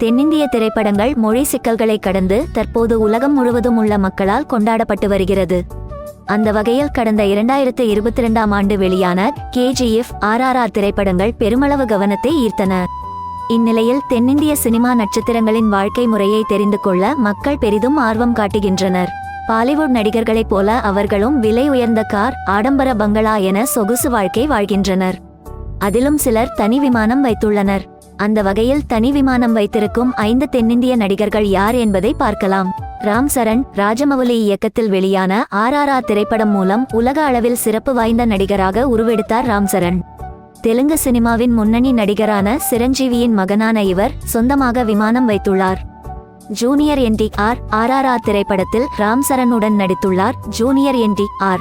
தென்னிந்திய திரைப்படங்கள் மொழி சிக்கல்களை கடந்து தற்போது உலகம் முழுவதும் உள்ள மக்களால் கொண்டாடப்பட்டு வருகிறது. அந்த வகையில் கடந்த 2022ஆம் ஆண்டு வெளியான KGF, RRR திரைப்படங்கள் பெருமளவு கவனத்தை ஈர்த்தன. இந்நிலையில் தென்னிந்திய சினிமா நட்சத்திரங்களின் வாழ்க்கை முறையை தெரிந்து கொள்ள மக்கள் பெரிதும் ஆர்வம் காட்டுகின்றனர். பாலிவுட் நடிகர்களைப் போல அவர்களும் விலை உயர்ந்த கார், ஆடம்பர பங்களா என சொகுசு வாழ்க்கை வாழ்கின்றனர். அதிலும் சிலர் தனி விமானம் வைத்துள்ளனர். அந்த வகையில் தனி விமானம் வைத்திருக்கும் 5 தென்னிந்திய நடிகர்கள் யார் என்பதை பார்க்கலாம். ராம் சரண். ராஜமவுலி இயக்கத்தில் வெளியான RRR திரைப்படம் மூலம் உலக அளவில் சிறப்பு வாய்ந்த நடிகராக உருவெடுத்தார் ராம் சரண். தெலுங்கு சினிமாவின் முன்னணி நடிகரான சிரஞ்சீவியின் மகனான இவர் சொந்தமாக விமானம் வைத்துள்ளார். Junior NTR. RRR திரைப்படத்தில் ராம் சரணுடன் நடித்துள்ளார். ஜூனியர் NTR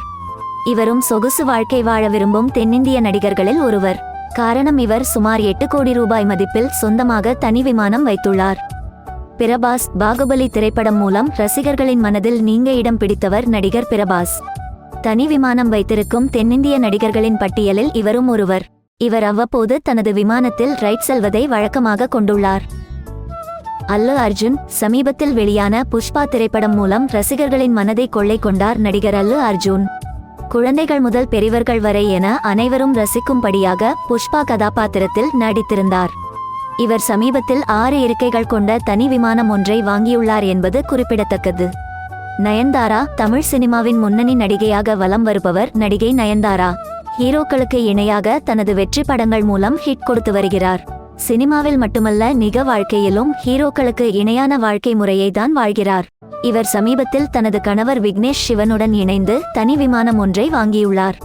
இவரும் சொகுசு வாழ்க்கை வாழ விரும்பும் தென்னிந்திய நடிகர்களில் ஒருவர். காரணம், இவர் சுமார் 8 கோடி ரூபாய் மதிப்பில் சொந்தமாக தனி விமானம் வைத்துள்ளார். பிரபாஸ். பாகுபலி திரைப்படம் மூலம் ரசிகர்களின் மனதில் நீங்க இடம் பிடித்தவர் நடிகர் பிரபாஸ். தனி விமானம் வைத்திருக்கும் தென்னிந்திய நடிகர்களின் பட்டியலில் இவரும் ஒருவர். இவர் அவ்வப்போது தனது விமானத்தில் ரைட் செல்வதை வழக்கமாக கொண்டுள்ளார். அல்லு அர்ஜுன். சமீபத்தில் வெளியான புஷ்பா திரைப்படம் மூலம் ரசிகர்களின் மனதை கொள்ளை கொண்டார் நடிகர் அல்லு அர்ஜுன். குழந்தைகள் முதல் பெரியவர்கள் வரை என அனைவரும் ரசிக்கும்படியாக புஷ்பா கதாபாத்திரத்தில் நடித்திருந்தார். இவர் சமீபத்தில் 6 இருக்கைகள் கொண்ட தனி விமானம் ஒன்றை வாங்கியுள்ளார் என்பது குறிப்பிடத்தக்கது. நயன்தாரா. தமிழ் சினிமாவின் முன்னணி நடிகையாக வலம் வருபவர் நடிகை நயன்தாரா. ஹீரோக்களுக்கு இணையாக தனது வெற்றி படங்கள் மூலம் ஹிட் கொடுத்து வருகிறார். சினிமாவில் மட்டுமல்ல, நிஜ வாழ்க்கையிலும் ஹீரோக்களுக்கு இணையான வாழ்க்கை முறையை தான் வாழ்கிறார். இவர் சமீபத்தில் தனது கணவர் விக்னேஷ் சிவனுடன் இணைந்து தனி விமானம் ஒன்றை வாங்கியுள்ளார்.